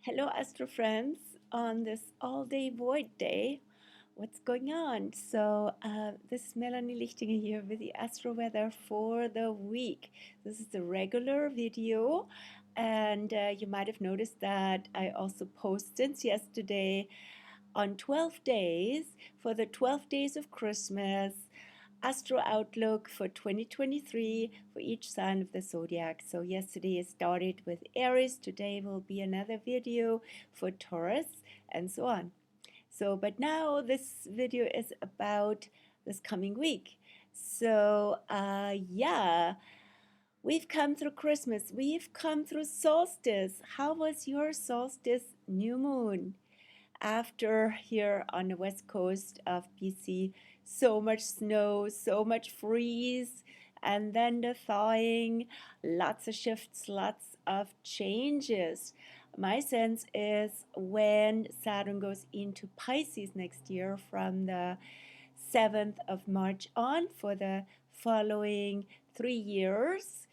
Hello, Astro friends, on this all-day void day. What's going on? This is Melanie Lichtinger here with the Astro Weather for the week. This is a regular video, and you might have noticed that I also post since yesterday on 12 days for the 12 days of Christmas. Astro Outlook for 2023 for each sign of the zodiac. So yesterday it started with Aries. Today will be another video for Taurus and so on. But now this video is about this coming week. We've come through Christmas. We've come through solstice. How was your solstice new moon? After here on the west coast of BC, so much snow, so much freeze, and then the thawing, lots of shifts, lots of changes. My sense is when Saturn goes into Pisces next year from the 7th of March on for the following 3 years.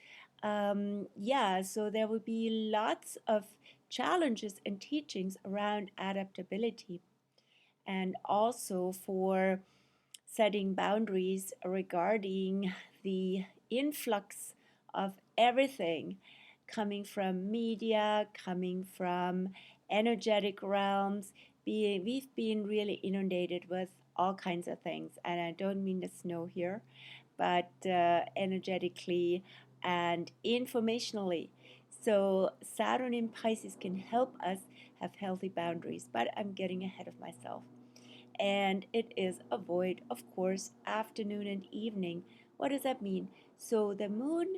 So there will be lots of challenges and teachings around adaptability and also for setting boundaries regarding the influx of everything coming from media, coming from energetic realms. We've been really inundated with all kinds of things, and I don't mean the snow here, but energetically and informationally. So Saturn in Pisces can help us have healthy boundaries, but I'm getting ahead of myself. And it is a void, of course, afternoon and evening. What does that mean? So the moon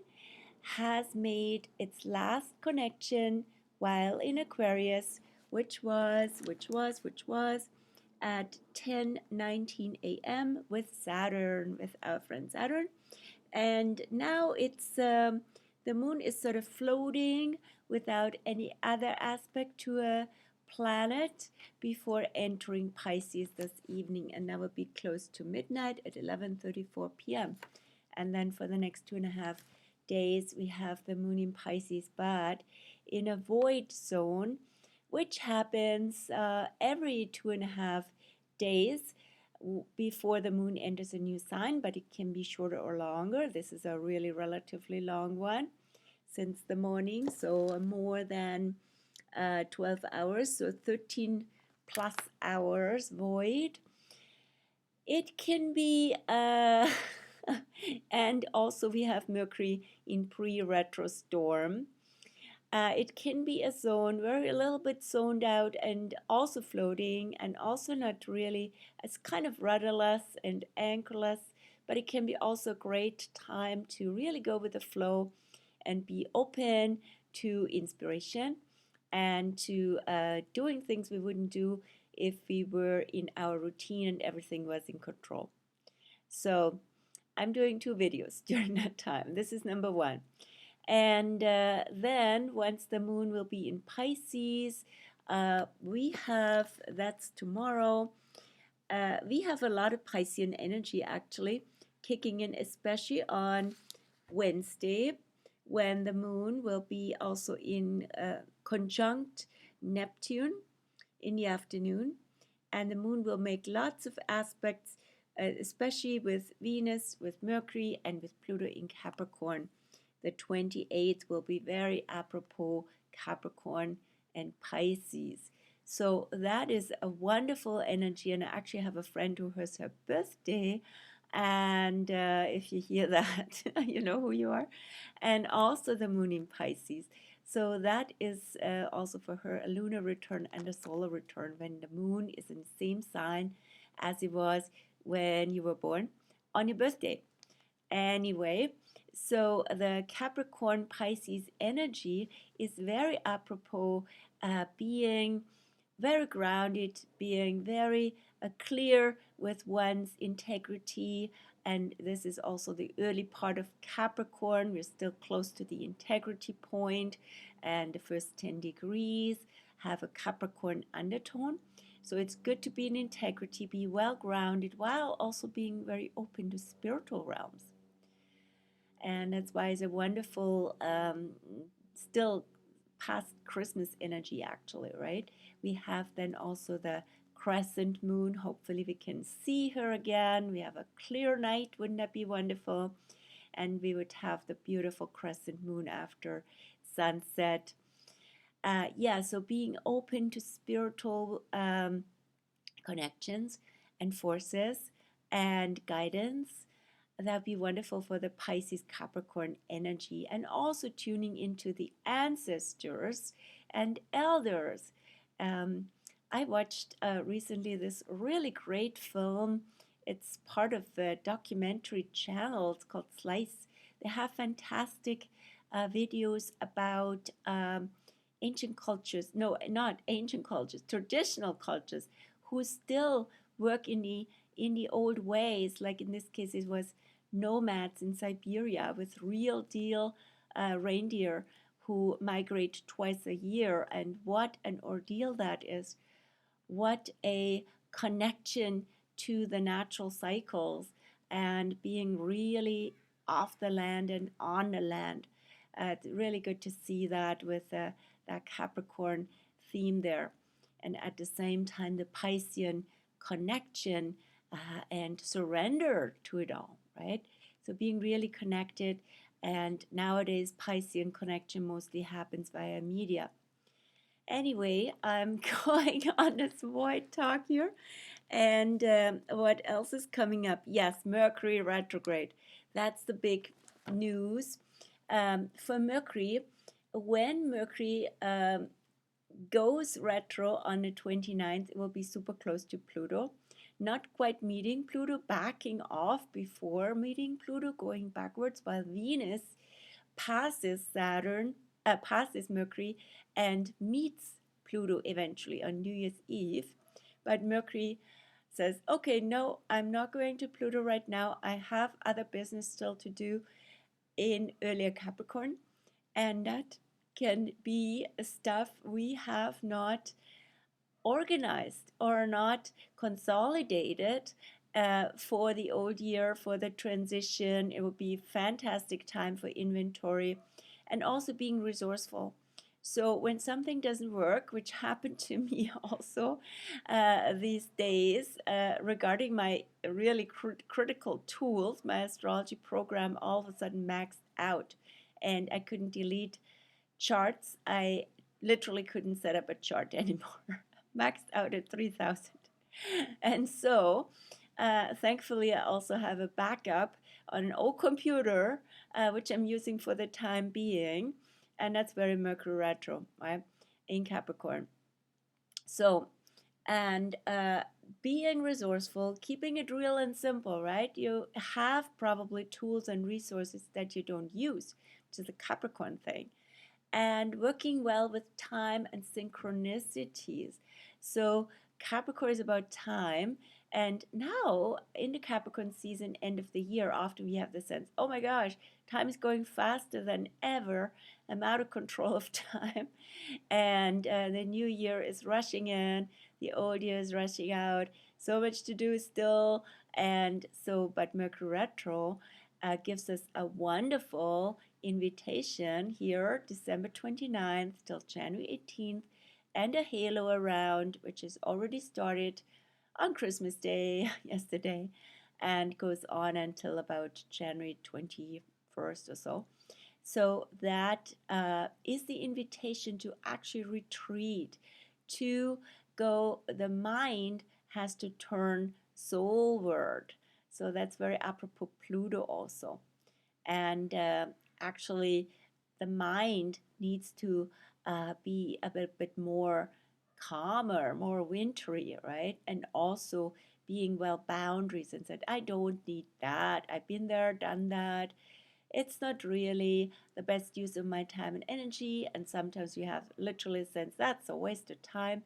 has made its last connection while in Aquarius, which was at 10:19 a.m. with Saturn, with our friend Saturn. And now the moon is sort of floating without any other aspect to a planet before entering Pisces this evening, and that will be close to midnight at 11:34 p.m. And then for the next 2.5 days we have the moon in Pisces, but in a void zone, which happens every 2.5 days before the moon enters a new sign, but it can be shorter or longer. This is a really relatively long one since the morning, so more than 12 hours, so 13 plus hours void. It can be and also we have Mercury in pre-retro storm. It can be a zone where we're a little bit zoned out and also floating and also not really, it's kind of rudderless and anchorless, but it can be also a great time to really go with the flow and be open to inspiration and to doing things we wouldn't do if we were in our routine and everything was in control. So I'm doing 2 videos during that time. This is number 1. And then once the moon will be in Pisces, that's tomorrow, we have a lot of Piscean energy actually kicking in, especially on Wednesday when the moon will be also in conjunct Neptune in the afternoon, and the moon will make lots of aspects, especially with Venus, with Mercury, and with Pluto in Capricorn. The 28th will be very apropos Capricorn and Pisces. So that is a wonderful energy, and I actually have a friend who has her birthday, and if you hear that, you know who you are, and also the moon in Pisces. So that is also for her a lunar return and a solar return when the moon is in the same sign as it was when you were born on your birthday. Anyway, so the Capricorn Pisces energy is very apropos, being very grounded, being very clear with one's integrity. And this is also the early part of Capricorn. We're still close to the integrity point, and the first 10 degrees have a Capricorn undertone. So it's good to be in integrity, be well grounded, while also being very open to spiritual realms. And that's why it's a wonderful, still past Christmas energy actually, right? We have then also the crescent moon. Hopefully we can see her again. We have a clear night. Wouldn't that be wonderful? And we would have the beautiful crescent moon after sunset. Yeah, so being open to spiritual connections and forces and guidance. That'd be wonderful for the Pisces Capricorn energy, and also tuning into the ancestors and elders. Um, I watched recently this really great film. It's part of the documentary channel. It's called Slice. They have fantastic videos about ancient cultures, no, not ancient cultures, traditional cultures, who still work in the old ways. Like in this case, it was nomads in Siberia with real deal reindeer who migrate twice a year. And what an ordeal that is! What a connection to the natural cycles and being really off the land and on the land. It's really good to see that with that Capricorn theme there. And at the same time, the Piscean connection and surrender to it all, right? So being really connected. And nowadays, Piscean connection mostly happens via media. Anyway, I'm going on this void talk here. And what else is coming up? Yes, Mercury retrograde. That's the big news. For Mercury, when Mercury goes retro on the 29th, it will be super close to Pluto. Not quite meeting Pluto, backing off before meeting Pluto, going backwards, while Venus passes passes Mercury and meets Pluto eventually on New Year's Eve. But Mercury says, okay, no, I'm not going to Pluto right now. I have other business still to do in earlier Capricorn. And that can be stuff we have not organized or not consolidated for the old year, for the transition. It would be a fantastic time for inventory and also being resourceful. So when something doesn't work, which happened to me also these days regarding my really critical tools, my astrology program all of a sudden maxed out and I couldn't delete charts. I literally couldn't set up a chart anymore. Maxed out at 3,000. And so, thankfully, I also have a backup on an old computer, which I'm using for the time being. And that's very Mercury retro, right? In Capricorn. So, and being resourceful, keeping it real and simple, right? You have probably tools and resources that you don't use, which is the Capricorn thing. And working well with time and synchronicities. So Capricorn is about time. And now in the Capricorn season, end of the year, after we have the sense, oh my gosh, time is going faster than ever. I'm out of control of time. And the new year is rushing in. The old year is rushing out. So much to do still. And so, but Mercury retro gives us a wonderful invitation here, December 29th till January 18th, and a halo around, which is already started on Christmas Day yesterday and goes on until about January 21st or so. So that is the invitation to actually retreat, to go, the mind has to turn soulward. So that's very apropos Pluto also. And actually, the mind needs to be a bit more calmer, more wintry, right? And also being well boundaries and said, I don't need that. I've been there, done that. It's not really the best use of my time and energy. And sometimes we have literally a sense that's a waste of time.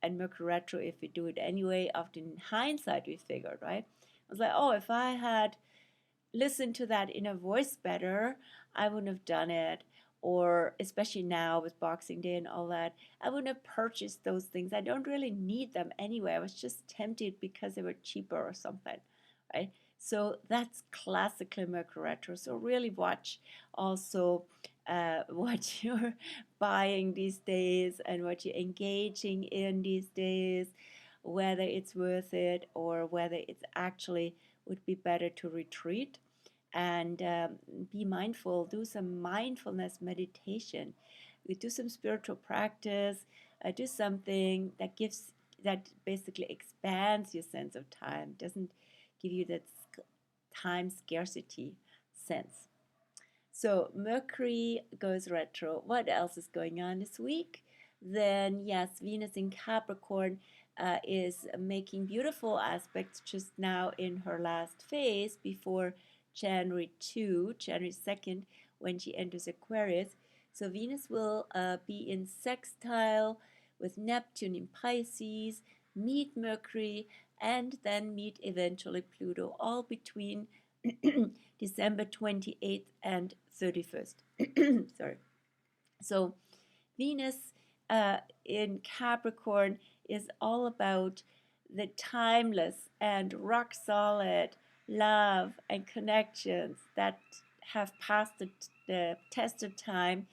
And Mercury retro, if we do it anyway, often in hindsight we figured, right? I was like, oh, if I had listened to that inner voice better, I wouldn't have done it. Or especially now with Boxing Day and all that, I wouldn't have purchased those things. I don't really need them anyway. I was just tempted because they were cheaper or something, right? So that's classically Mercury retro. So really watch also what you're buying these days and what you're engaging in these days, whether it's worth it or whether it's actually would be better to retreat and be mindful, do some mindfulness meditation, do some spiritual practice, do something that basically expands your sense of time, doesn't give you that time scarcity sense. So Mercury goes retro. What else is going on this week? Then yes, Venus in Capricorn is making beautiful aspects just now in her last phase before January 2nd, when she enters Aquarius. So Venus will be in sextile with Neptune in Pisces, meet Mercury, and then meet eventually Pluto, all between December 28th and 31st. Sorry. So Venus in Capricorn is all about the timeless and rock solid love and connections that have passed the test of time,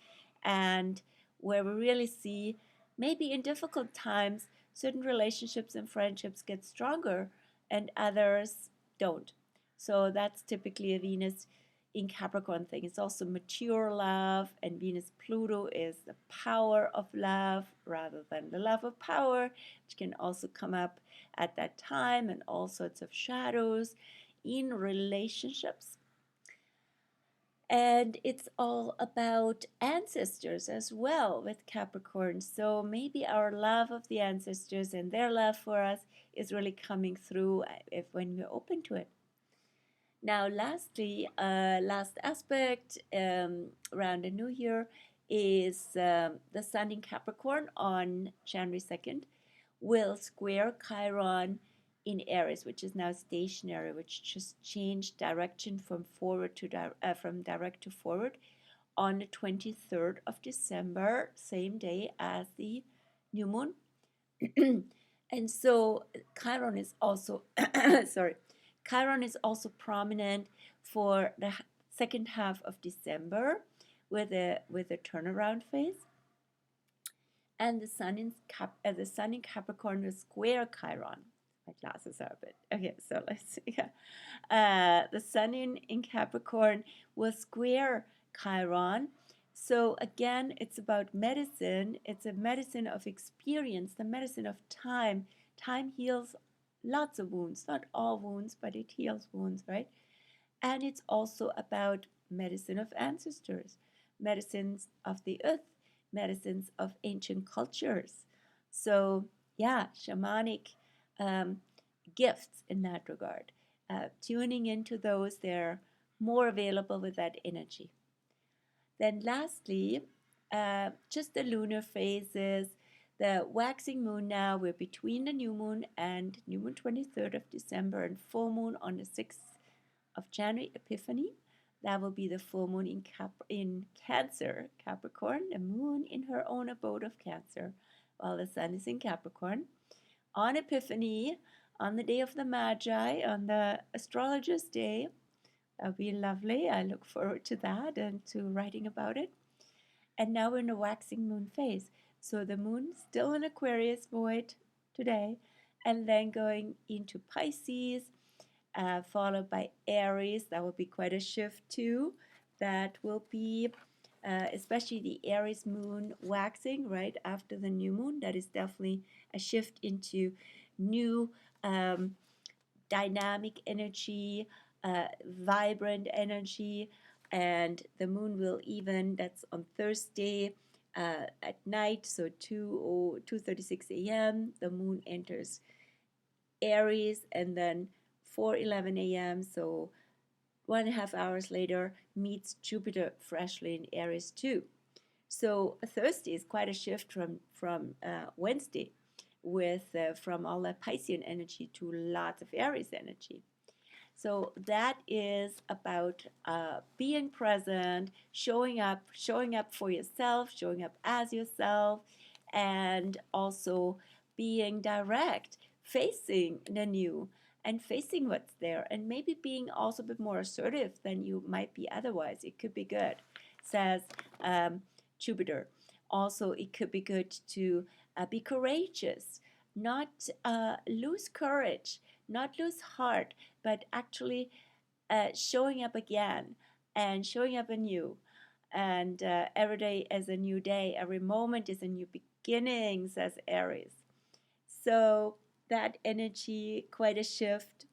and where we really see maybe in difficult times certain relationships and friendships get stronger and others don't. So that's typically a Venus in Capricorn thing. It's also mature love, and Venus Pluto is the power of love rather than the love of power, which can also come up at that time, and all sorts of shadows in relationships. And it's all about ancestors as well with Capricorn. So maybe our love of the ancestors and their love for us is really coming through when we're open to it. Now, lastly, last aspect around the new year is the Sun in Capricorn on January 2nd will square Chiron in Aries, which is now stationary, which just changed direction from direct to forward on the 23rd of December, same day as the new moon. And so Chiron is also Chiron is also prominent for the second half of December with a turnaround phase. And the Sun in Capricorn will square Chiron. My glasses are a bit. Okay, so let's see. The Sun in Capricorn will square Chiron. So again, it's about medicine. It's a medicine of experience, the medicine of time. Time heals lots of wounds, not all wounds, but it heals wounds, right? And it's also about medicine of ancestors, medicines of the earth, medicines of ancient cultures. So yeah, shamanic gifts in that regard. Tuning into those, they're more available with that energy. Then lastly, just the lunar phases. The waxing moon now, we're between the new moon and new moon 23rd of December and full moon on the 6th of January, Epiphany. That will be the full moon in Cancer, Capricorn, the moon in her own abode of Cancer, while the sun is in Capricorn. On Epiphany, on the day of the Magi, on the astrologer's day, that'll be lovely. I look forward to that and to writing about it. And now we're in the waxing moon phase. So the moon still in Aquarius void today, and then going into Pisces, followed by Aries. That will be quite a shift too. That will be especially the Aries moon waxing right after the new moon. That is definitely a shift into new dynamic energy, vibrant energy. And the moon will even, that's on Thursday at night, so 2:36 a.m. the moon enters Aries, and then 4:11 a.m., so 1.5 hours later, meets Jupiter freshly in Aries too. So Thursday is quite a shift from Wednesday, with from all that Piscean energy to lots of Aries energy. So that is about being present, showing up for yourself, showing up as yourself, and also being direct, facing the new and facing what's there, and maybe being also a bit more assertive than you might be otherwise. It could be good. says Jupiter. Also, it could be good to be courageous, not lose courage, not lose heart, but actually showing up again and showing up anew. And every day is a new day, every moment is a new beginning, says Aries. So that energy, quite a shift.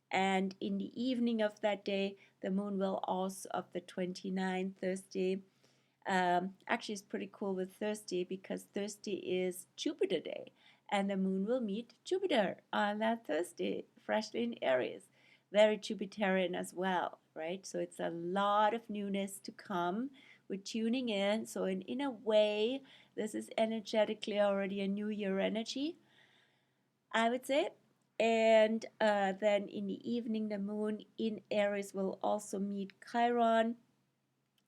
And in the evening of that day, the moon will also, of the 29th, Thursday, actually it's pretty cool with Thursday because Thursday is Jupiter Day, and the moon will meet Jupiter on that Thursday, freshly in Aries. Very Jupiterian as well, right? So it's a lot of newness to come. We're tuning in. So in a way, this is energetically already a new year energy, I would say. And then in the evening, the moon in Aries will also meet Chiron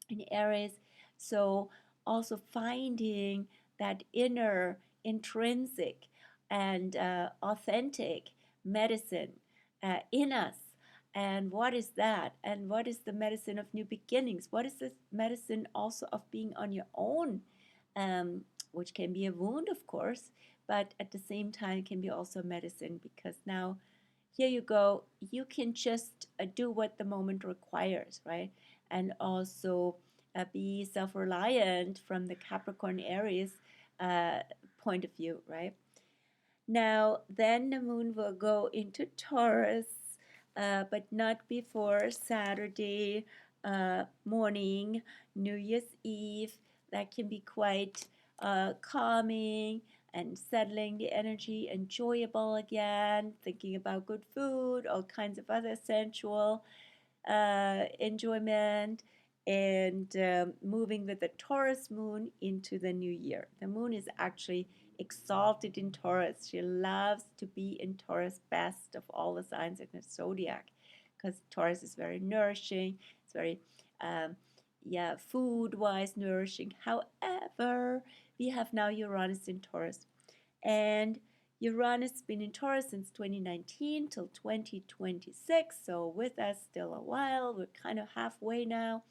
in Aries. So also finding that inner, intrinsic, and authentic medicine in us. And what is that? And what is the medicine of new beginnings? What is the medicine also of being on your own? Which can be a wound, of course, but at the same time it can be also medicine, because now here you go, you can just do what the moment requires, right? And also be self-reliant from the Capricorn Aries point of view, right? Now, then the moon will go into Taurus, but not before Saturday morning, New Year's Eve. That can be quite calming and settling the energy, enjoyable again, thinking about good food, all kinds of other sensual enjoyment, and moving with the Taurus moon into the new year. The moon is actually exalted in Taurus. She loves to be in Taurus, best of all the signs in the zodiac, because Taurus is very nourishing. It's very food-wise nourishing. However, we have now Uranus in Taurus, and Uranus has been in Taurus since 2019 till 2026, so with us still a while. We're kind of halfway now.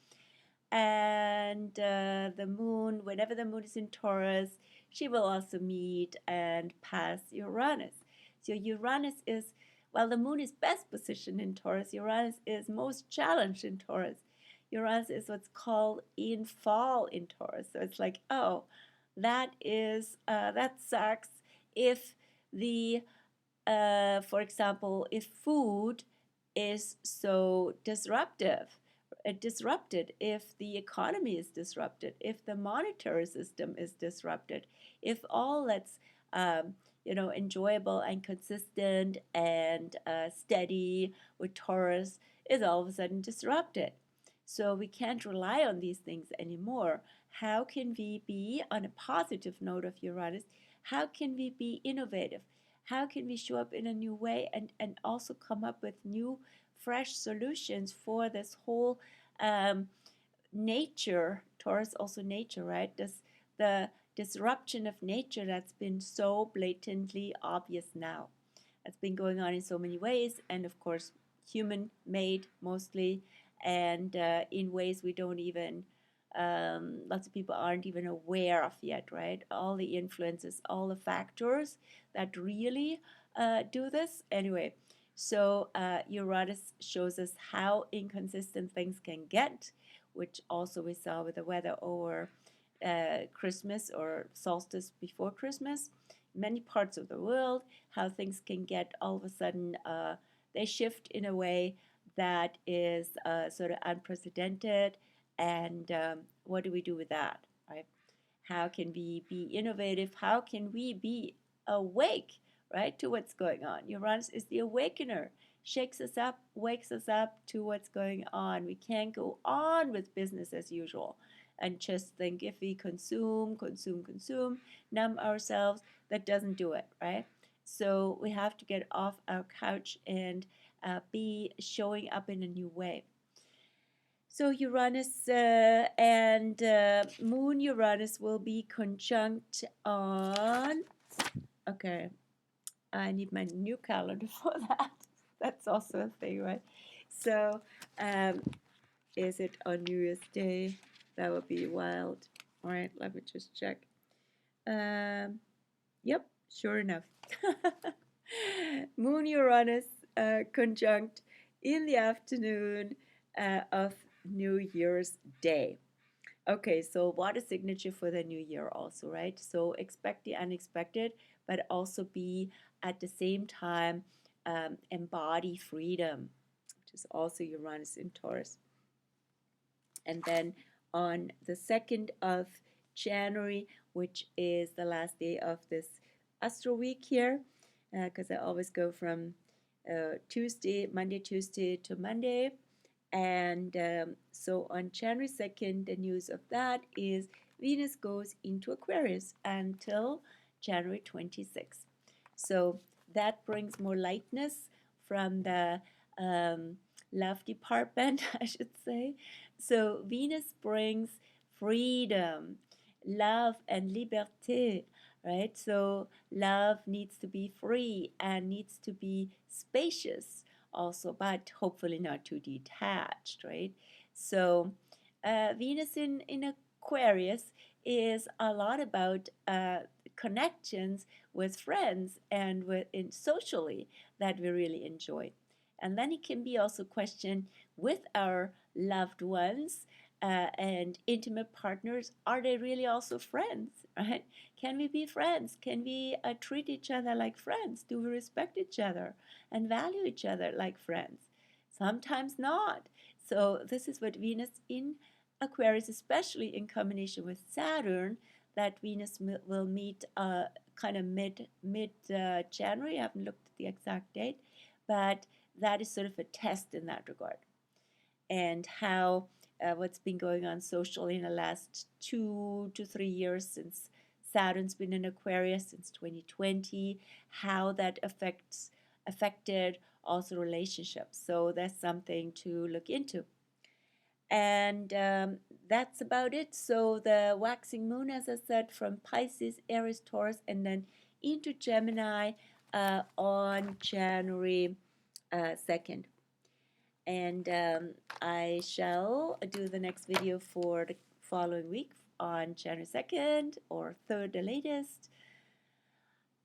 And the moon, whenever the moon is in Taurus, she will also meet and pass Uranus. So Uranus is, while the moon is best positioned in Taurus, Uranus is most challenged in Taurus. Uranus is what's called in fall in Taurus. So it's like, oh, that sucks if the, for example, if food is so disrupted, if the economy is disrupted, if the monetary system is disrupted, if all that's enjoyable and consistent and steady with Taurus is all of a sudden disrupted. So we can't rely on these things anymore. How can we be, on a positive note of Uranus, how can we be innovative? How can we show up in a new way and also come up with new, fresh solutions for this whole nature? Taurus also nature, right? The disruption of nature that's been so blatantly obvious now. That's been going on in so many ways, and of course, human-made mostly, and in ways we don't even, lots of people aren't even aware of yet, right? All the influences, all the factors that really do this. Anyway, so Uranus shows us how inconsistent things can get, which also we saw with the weather over Christmas or solstice before Christmas. Many parts of the world, how things can get all of a sudden, they shift in a way that is sort of unprecedented. And what do we do with that, right? How can we be innovative? How can we be awake, right, to what's going on? Uranus is the awakener, shakes us up, wakes us up to what's going on. We can't go on with business as usual and just think if we consume, numb ourselves, that doesn't do it, right? So we have to get off our couch and be showing up in a new way. So Uranus and Moon Uranus will be conjunct on, okay, I need my new calendar for that. That's also a thing, right? So is it on New Year's Day? That would be wild. All right, let me just check. Yep, sure enough. Moon Uranus conjunct in the afternoon of New Year's Day. Okay, so what a signature for the new year also, right? So expect the unexpected, but also be at the same time embody freedom, which is also Uranus in Taurus. And then on the 2nd of January, which is the last day of this Astro week here, because I always go from Monday, Tuesday to Monday. And so on January 2nd, the news of that is Venus goes into Aquarius until January 26th. So that brings more lightness from the love department, I should say. So Venus brings freedom, love, and liberté, right? So love needs to be free and needs to be spacious also, but hopefully not too detached, right? So Venus in Aquarius is a lot about connections with friends and socially that we really enjoy. And then it can be also questioned with our loved ones and intimate partners, are they really also friends, right? Can we be friends? Can we treat each other like friends? Do we respect each other and value each other like friends? Sometimes not. So this is what Venus in Aquarius, especially in combination with Saturn, that Venus will meet kind of mid January. I haven't looked at the exact date, but that is sort of a test in that regard. And how what's been going on socially in the last 2 to 3 years since Saturn's been in Aquarius since 2020, how that affected also relationships. So that's something to look into. And that's about it. So the waxing moon, as I said, from Pisces, Aries, Taurus, and then into Gemini on January 2nd. And I shall do the next video for the following week on January 2nd or 3rd, the latest.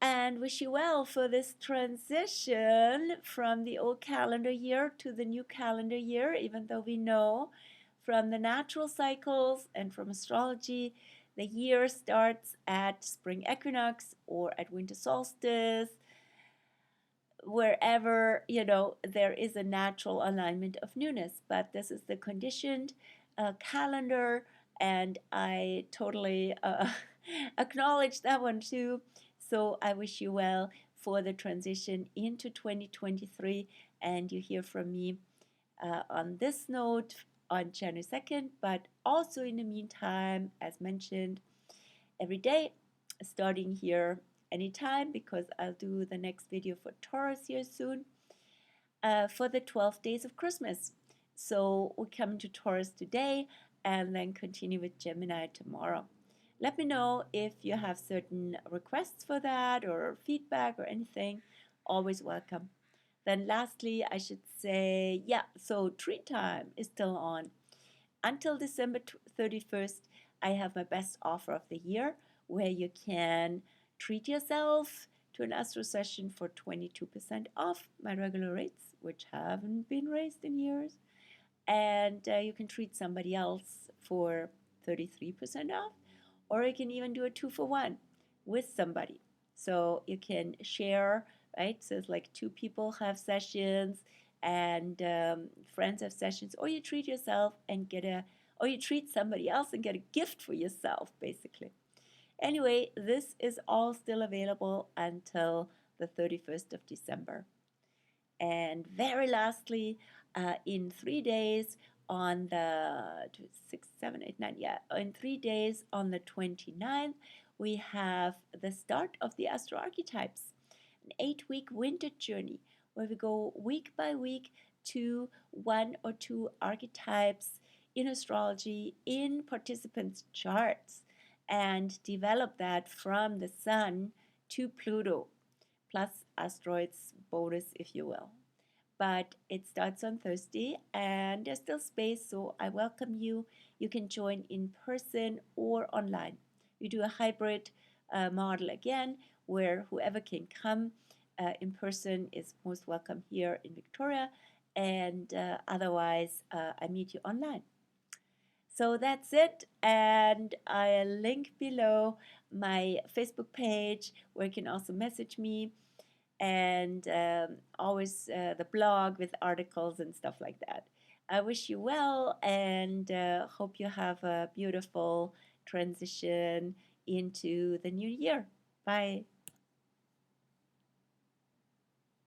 And wish you well for this transition from the old calendar year to the new calendar year, even though we know from the natural cycles and from astrology, the year starts at spring equinox or at winter solstice, wherever, there is a natural alignment of newness. But this is the conditioned calendar, and I totally acknowledge that one too. So I wish you well for the transition into 2023, and you hear from me on this note on January 2nd, but also in the meantime, as mentioned, every day, starting here anytime, because I'll do the next video for Taurus here soon for the 12 days of Christmas. So we come to Taurus today and then continue with Gemini tomorrow. Let me know if you have certain requests for that or feedback or anything. Always welcome. Then lastly, I should say, so treat time is still on. Until December 31st, I have my best offer of the year where you can treat yourself to an Astro session for 22% off my regular rates, which haven't been raised in years. And you can treat somebody else for 33% off, or you can even do a 2-for-1 with somebody. So you can share, right? So it's like 2 people have sessions and friends have sessions, or you treat yourself and or you treat somebody else and get a gift for yourself, basically. Anyway, this is all still available until the 31st of December. And very lastly, in 3 days on the 6, 7, 8, 9, in 3 days on the 29th, we have the start of the Astro Archetypes, an 8-week winter journey where we go week by week to 1 or 2 archetypes in astrology in participants' charts and develop that from the Sun to Pluto, plus asteroids bonus, if you will. but it starts on Thursday and there's still space, so I welcome you. You can join in person or online. We do a hybrid model again, where whoever can come in person is most welcome here in Victoria, and otherwise I meet you online. So that's it, and I'll link below my Facebook page where you can also message me, and always the blog with articles and stuff like that. I wish you well, and hope you have a beautiful transition into the new year. Bye.